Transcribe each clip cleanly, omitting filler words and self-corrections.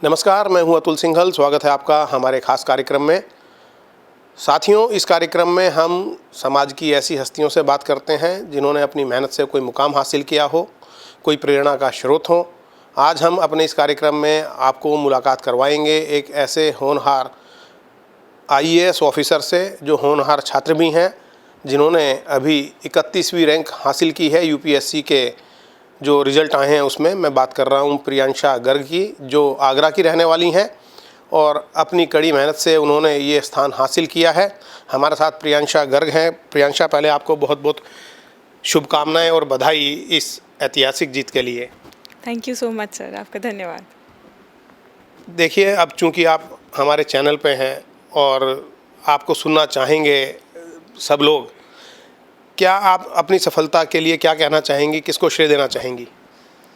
नमस्कार, मैं हूं अतुल सिंघल। स्वागत है आपका हमारे खास कार्यक्रम में। साथियों, इस कार्यक्रम में हम समाज की ऐसी हस्तियों से बात करते हैं जिन्होंने अपनी मेहनत से कोई मुकाम हासिल किया हो, कोई प्रेरणा का स्रोत हो। आज हम अपने इस कार्यक्रम में आपको मुलाकात करवाएंगे एक ऐसे होनहार आईएएस ऑफिसर से जो होनहार छात्र भी हैं, जिन्होंने अभी 31वीं रैंक हासिल की है यूपीएससी के जो रिज़ल्ट आए हैं उसमें। मैं बात कर रहा हूं प्रियंशा गर्ग की, जो आगरा की रहने वाली हैं और अपनी कड़ी मेहनत से उन्होंने ये स्थान हासिल किया है। हमारे साथ प्रियंशा गर्ग हैं। प्रियंशा, पहले आपको बहुत बहुत शुभकामनाएं और बधाई इस ऐतिहासिक जीत के लिए। Thank you so much sir, आपका धन्यवाद। देखिए, अब चूँकि आप हमारे चैनल पे हैं और आपको सुनना चाहेंगे सब लोग, क्या आप अपनी सफलता के लिए क्या कहना चाहेंगी, किसको श्रेय देना चाहेंगी?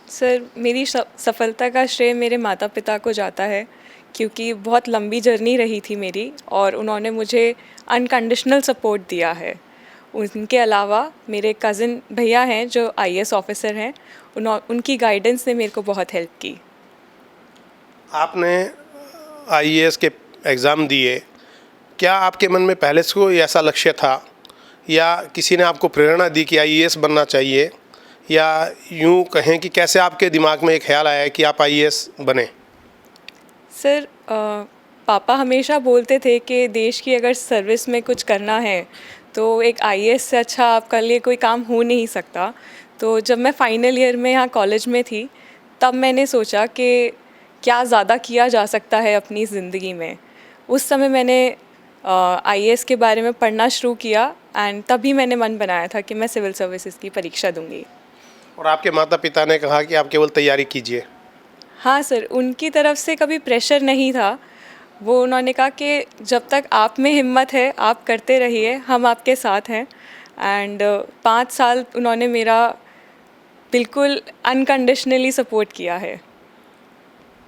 सर, मेरी सफलता का श्रेय मेरे माता पिता को जाता है, क्योंकि बहुत लंबी जर्नी रही थी मेरी और उन्होंने मुझे अनकंडीशनल सपोर्ट दिया है। उनके अलावा मेरे कज़िन भैया हैं जो आईएएस ऑफिसर हैं, उनकी गाइडेंस ने मेरे को बहुत हेल्प की। आपने आईएएस के एग्ज़ाम दिए, क्या आपके मन में पहले से कोई ऐसा लक्ष्य था या किसी ने आपको प्रेरणा दी कि आईएएस बनना चाहिए, या यूँ कहें कि कैसे आपके दिमाग में एक ख्याल आया कि आप आईएएस बने? सर, पापा हमेशा बोलते थे कि देश की अगर सर्विस में कुछ करना है तो एक आईएएस से अच्छा आपके लिए कोई काम हो नहीं सकता। तो जब मैं फाइनल ईयर में यहाँ कॉलेज में थी, तब मैंने सोचा कि क्या ज़्यादा किया जा सकता है अपनी ज़िंदगी में। उस समय मैंने आईएएस के बारे में पढ़ना शुरू किया एंड तभी मैंने मन बनाया था कि मैं सिविल सर्विसेज की परीक्षा दूंगी। और आपके माता पिता ने कहा कि आप केवल तैयारी कीजिए? हाँ सर, उनकी तरफ से कभी प्रेशर नहीं था। वो उन्होंने कहा कि जब तक आप में हिम्मत है आप करते रहिए, हम आपके साथ हैं। एंड 5 साल उन्होंने मेरा बिल्कुल अनकंडीशनली सपोर्ट किया है।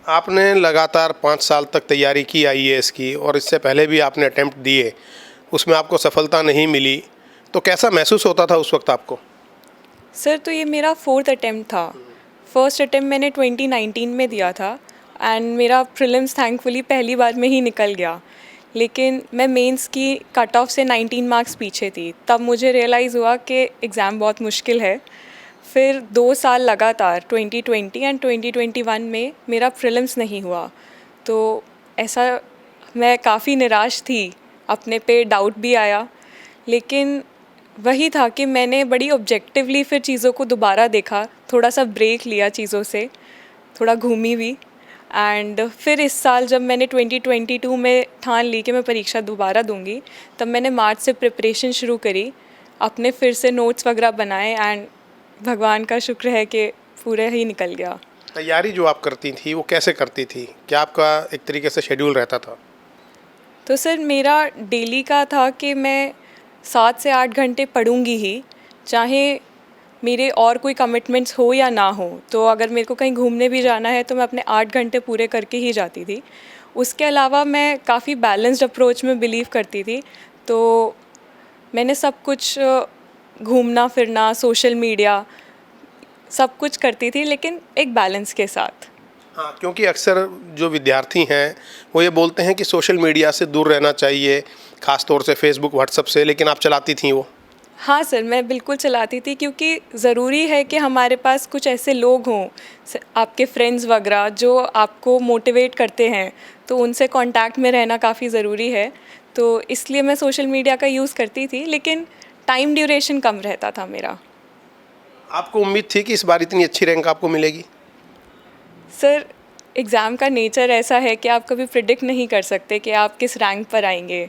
आपने लगातार 5 साल तक तैयारी की आईएएस की, और इससे पहले भी आपने अटेम्प्ट दिए, उसमें आपको सफलता नहीं मिली, तो कैसा महसूस होता था उस वक्त आपको? सर, तो ये मेरा 4th अटेम्प्ट था। फर्स्ट अटेम्प्ट मैंने 2019 में दिया था एंड मेरा प्रीलिम्स थैंकफुली पहली बार में ही निकल गया। लेकिन मैं मेंस की कट ऑफ से 19 मार्क्स पीछे थी। तब मुझे रियलाइज़ हुआ कि एग्ज़ाम बहुत मुश्किल है। फिर 2 साल लगातार 2020 एंड 2021 में मेरा प्रीलिम्स नहीं हुआ, तो ऐसा मैं काफ़ी निराश थी, अपने पे डाउट भी आया। लेकिन वही था कि मैंने बड़ी ऑब्जेक्टिवली फिर चीज़ों को दोबारा देखा, थोड़ा सा ब्रेक लिया चीज़ों से, थोड़ा घूमी भी। एंड फिर इस साल जब मैंने 2022 में ठान ली कि मैं परीक्षा दोबारा दूंगी, तब मैंने मार्च से प्रिपरेशन शुरू करी, अपने फिर से नोट्स वगैरह बनाए एंड भगवान का शुक्र है कि पूरा ही निकल गया। तैयारी जो आप करती थी वो कैसे करती थी? क्या आपका एक तरीके से शेड्यूल रहता था? तो सर, मेरा डेली का था कि मैं 7 से 8 घंटे पढ़ूंगी ही, चाहे मेरे और कोई कमिटमेंट्स हो या ना हो। तो अगर मेरे को कहीं घूमने भी जाना है तो मैं अपने 8 घंटे पूरे करके ही जाती थी। उसके अलावा मैं काफ़ी बैलेंस्ड अप्रोच में बिलीव करती थी, तो मैंने सब कुछ घूमना फिरना, सोशल मीडिया, सब कुछ करती थी, लेकिन एक बैलेंस के साथ। हाँ, क्योंकि अक्सर जो विद्यार्थी हैं वो ये बोलते हैं कि सोशल मीडिया से दूर रहना चाहिए, ख़ास तौर से फेसबुक, व्हाट्सएप से, लेकिन आप चलाती थीं वो? हाँ सर, मैं बिल्कुल चलाती थी, क्योंकि ज़रूरी है कि हमारे पास कुछ ऐसे लोग हों, आपके फ्रेंड्स वगैरह जो आपको मोटिवेट करते हैं, तो उनसे कांटेक्ट में रहना काफ़ी ज़रूरी है। तो इसलिए मैं सोशल मीडिया का यूज़ करती थी, लेकिन टाइम ड्यूरेशन कम रहता था मेरा। आपको उम्मीद थी कि इस बार इतनी अच्छी रैंक आपको मिलेगी? सर, एग्ज़ाम का नेचर ऐसा है कि आप कभी प्रिडिक्ट नहीं कर सकते कि आप किस रैंक पर आएंगे।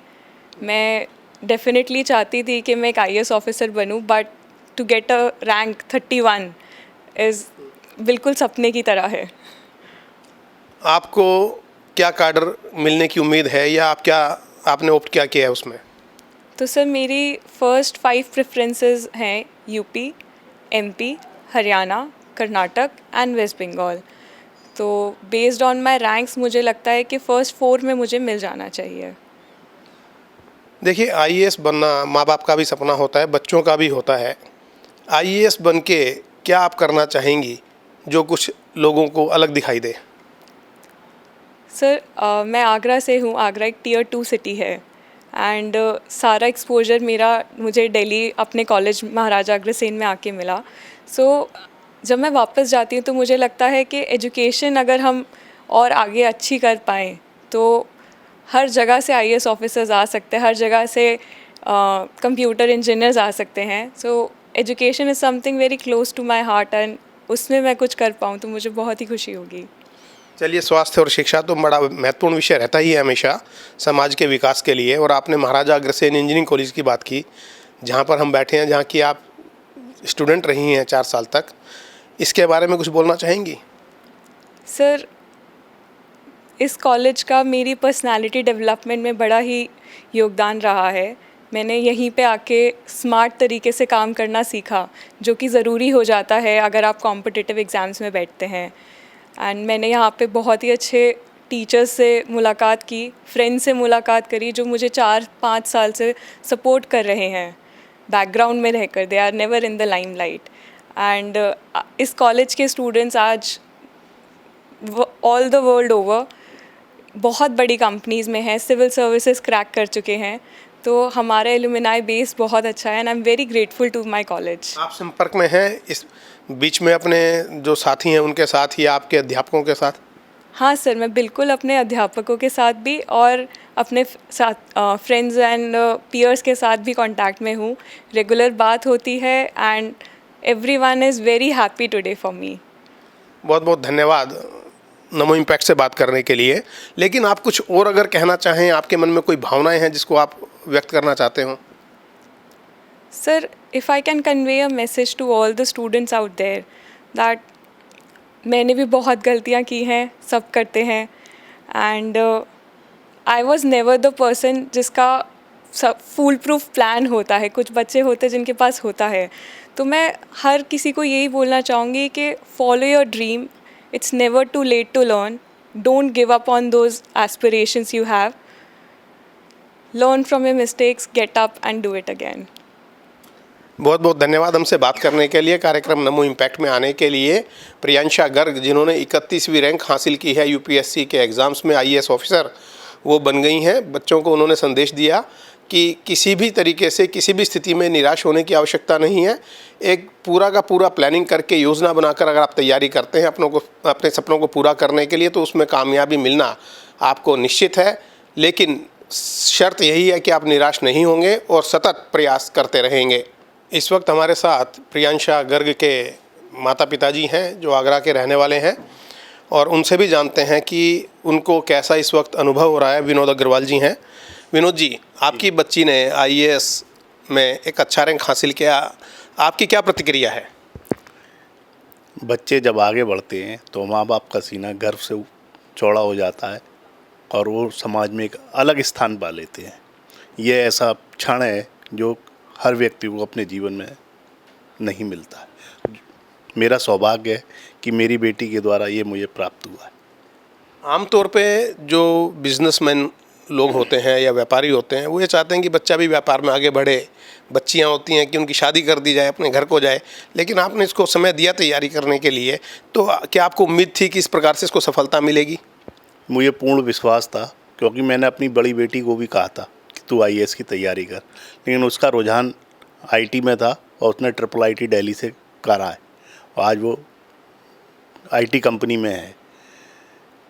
मैं डेफिनेटली चाहती थी कि मैं एक आईएएस ऑफिसर बनूं, but to get a rank 31 is बिल्कुल सपने की तरह है। आपको क्या काडर मिलने की उम्मीद है, या आपने ऑप्ट क्या किया है उसमें? तो सर, मेरी फर्स्ट 5 प्रेफरेंसेस हैं UP, MP, Haryana, Karnataka and West Bengal. तो बेस्ड ऑन माय रैंक्स मुझे लगता है कि फर्स्ट 4 में मुझे मिल जाना चाहिए। देखिए, आईएएस बनना माँ बाप का भी सपना होता है, बच्चों का भी होता है। आईएएस बन के क्या आप करना चाहेंगी जो कुछ लोगों को अलग दिखाई दे? सर मैं आगरा से हूँ। आगरा एक टियर 2 सिटी है एंड सारा एक्सपोजर मेरा मुझे दिल्ली अपने कॉलेज महाराजा अग्रसेन में आके मिला। सो जब मैं वापस जाती हूँ तो मुझे लगता है कि एजुकेशन अगर हम और आगे अच्छी कर पाएँ तो हर जगह से आईएएस ऑफिसर्स आ सकते हैं, हर जगह से कंप्यूटर इंजीनियर्स आ सकते हैं। So education is something very close to my heart and उसमें मैं कुछ कर पाऊँ तो मुझे बहुत ही खुशी होगी। चलिए, स्वास्थ्य और शिक्षा तो बड़ा महत्वपूर्ण विषय रहता ही है हमेशा समाज के विकास के लिए। और आपने महाराजा अग्रसेन इंजीनियरिंग कॉलेज की बात की, जहाँ पर हम बैठे हैं, जहाँ की आप स्टूडेंट रही हैं 4 साल तक, इसके बारे में कुछ बोलना चाहेंगी? सर, इस कॉलेज का मेरी पर्सनालिटी डेवलपमेंट में बड़ा ही योगदान रहा है। मैंने यहीं पे आके स्मार्ट तरीके से काम करना सीखा, जो कि ज़रूरी हो जाता है अगर आप कॉम्पिटिटिव एग्ज़ाम्स में बैठते हैं। एंड मैंने यहाँ पे बहुत ही अच्छे टीचर्स से मुलाकात की, फ्रेंड्स से मुलाकात करी, जो मुझे 4-5 साल से सपोर्ट कर रहे हैं बैकग्राउंड में रहकर। They are never in the limelight. And इस कॉलेज के स्टूडेंट्स आज ऑल द वर्ल्ड ओवर बहुत बड़ी कंपनीज़ में हैं, सिविल सर्विसेज क्रैक कर चुके हैं। तो हमारा एलुमनाई बेस बहुत अच्छा है and I am very grateful to my college. आप संपर्क में हैं इस बीच में अपने जो साथी हैं उनके साथ, या आपके अध्यापकों के साथ? हाँ सर, मैं बिल्कुल अपने अध्यापकों के साथ भी और अपने साथ फ्रेंड्स एंड पीयर्स के साथ भी कांटेक्ट में हूँ। रेगुलर बात होती है and everyone is very happy today for me. बहुत बहुत धन्यवाद नमो इम्पैक्ट से बात करने के लिए। लेकिन आप कुछ और अगर कहना चाहें, आपके मन में कोई भावनाएं हैं जिसको आप व्यक्त करना चाहते हो? Sir, if I can convey a message to all the students out there that मैंने भी बहुत गलतियाँ की हैं, सब करते हैं। And I was never the person जिसका सब फूल प्रूफ प्लान होता है। कुछ बच्चे होते हैं जिनके पास होता है। तो मैं हर किसी को यही बोलना चाहूँगी कि follow your dream, it's never too late to learn, don't give up on those aspirations you have, learn from your mistakes, get up and do it again। बहुत बहुत धन्यवाद हमसे बात करने के लिए, कार्यक्रम नमो इम्पैक्ट में आने के लिए। प्रियांशा गर्ग, जिन्होंने 31वीं रैंक हासिल की है यूपीएससी के एग्ज़ाम्स में, आईएएस ऑफिसर वो बन गई हैं। बच्चों को उन्होंने संदेश दिया कि किसी भी तरीके से, किसी भी स्थिति में निराश होने की आवश्यकता नहीं है। एक पूरा का पूरा प्लानिंग करके, योजना बनाकर अगर आप तैयारी करते हैं अपने सपनों को पूरा करने के लिए, तो उसमें कामयाबी मिलना आपको निश्चित है। लेकिन शर्त यही है कि आप निराश नहीं होंगे और सतत प्रयास करते रहेंगे। इस वक्त हमारे साथ प्रियांशा गर्ग के माता पिताजी हैं, जो आगरा के रहने वाले हैं, और उनसे भी जानते हैं कि उनको कैसा इस वक्त अनुभव हो रहा है। विनोद अग्रवाल जी हैं। विनोद जी, आपकी बच्ची ने आईएएस में एक अच्छा रैंक हासिल किया, आपकी क्या प्रतिक्रिया है? बच्चे जब आगे बढ़ते हैं तो माँ बाप का सीना गर्व से चौड़ा हो जाता है और वो समाज में एक अलग स्थान पा लेते हैं। ये ऐसा क्षण है जो हर व्यक्ति को अपने जीवन में नहीं मिलता है। मेरा सौभाग्य है कि मेरी बेटी के द्वारा ये मुझे प्राप्त हुआ है। आमतौर पे जो बिजनेसमैन लोग होते हैं या व्यापारी होते हैं, वो ये चाहते हैं कि बच्चा भी व्यापार में आगे बढ़े। बच्चियां होती हैं कि उनकी शादी कर दी जाए, अपने घर को जाए। लेकिन आपने इसको समय दिया तैयारी करने के लिए, तो क्या आपको उम्मीद थी कि इस प्रकार से इसको सफलता मिलेगी? मुझे पूर्ण विश्वास था, क्योंकि मैंने अपनी बड़ी बेटी को भी कहा था कि तू आईएएस की तैयारी कर, लेकिन उसका रुझान आईटी में था और उसने IIIT दिल्ली से करा है और आज वो आईटी कंपनी में है।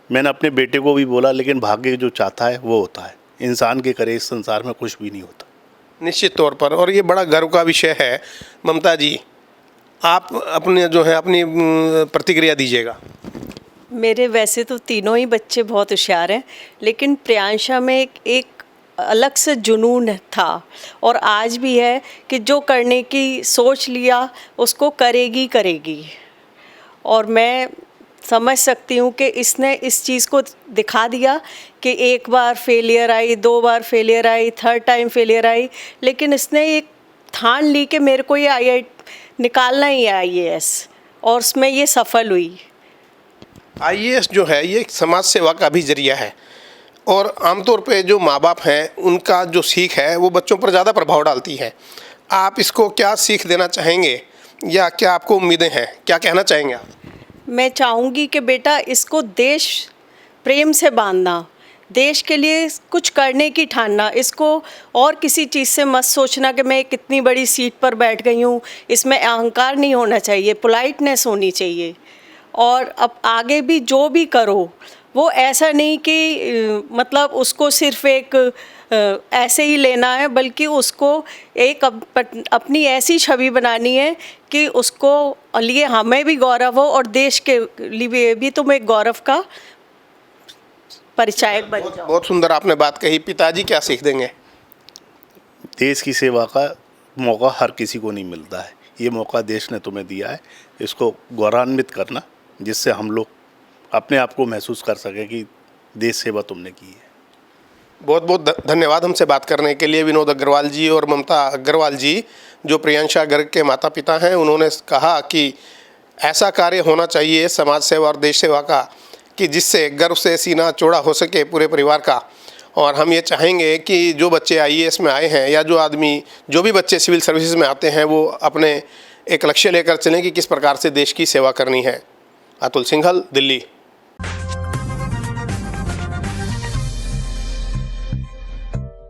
मैंने अपने बेटे को भी बोला, लेकिन भाग्य जो चाहता है वो होता है। इंसान के करे इस संसार में कुछ भी नहीं होता। निश्चित तौर पर, और ये बड़ा गर्व का विषय है। ममता जी, आप अपने जो है अपनी प्रतिक्रिया दीजिएगा। मेरे वैसे तो तीनों ही बच्चे बहुत होशियार हैं, लेकिन प्रियांशा में एक अलग से जुनून था और आज भी है कि जो करने की सोच लिया उसको करेगी। और मैं समझ सकती हूँ कि इसने इस चीज़ को दिखा दिया कि एक बार फेलियर आई, 2 बार फेलियर आई, 3rd टाइम फेलियर आई, लेकिन इसने एक ठान ली कि मेरे को ये आई निकालना ही है आईएएस, और उसमें ये सफल हुई। आईएएस जो है ये एक समाज सेवा का भी जरिया है, और आमतौर पे जो माँ बाप हैं उनका जो सीख है वो बच्चों पर ज़्यादा प्रभाव डालती है। आप इसको क्या सीख देना चाहेंगे, या क्या आपको उम्मीदें हैं, क्या कहना चाहेंगे आप? मैं चाहूँगी कि बेटा इसको देश प्रेम से बांधना, देश के लिए कुछ करने की ठानना, इसको और किसी चीज़ से मत सोचना कि मैं कितनी बड़ी सीट पर बैठ गई हूँ, इसमें अहंकार नहीं होना चाहिए, पोलाइटनेस होनी चाहिए। और अब आगे भी जो भी करो वो ऐसा नहीं कि मतलब उसको सिर्फ एक ऐसे ही लेना है, बल्कि उसको एक अपनी ऐसी छवि बनानी है कि उसको लिए हमें भी गौरव हो और देश के लिए भी तुम एक गौरव का परिचायक बन जाओ। बहुत सुंदर आपने बात कही। पिताजी क्या सीख देंगे? देश की सेवा का मौका हर किसी को नहीं मिलता है, ये मौका देश ने तुम्हें दिया है, इसको गौरवान्वित करना, जिससे हम लोग अपने आप को महसूस कर सकें कि देश सेवा तुमने की है। बहुत बहुत धन्यवाद हमसे बात करने के लिए विनोद अग्रवाल जी और ममता अग्रवाल जी, जो प्रियंशा गर्ग के माता पिता हैं। उन्होंने कहा कि ऐसा कार्य होना चाहिए समाज सेवा और देश सेवा का कि जिससे गर्व से सीना चौड़ा हो सके पूरे परिवार का। और हम ये चाहेंगे कि जो बच्चे IAS में आए हैं या जो भी बच्चे सिविल सर्विसेज में आते हैं, वो अपने एक लक्ष्य लेकर चलें कि किस प्रकार से देश की सेवा करनी है। अतुल सिंघल, दिल्ली।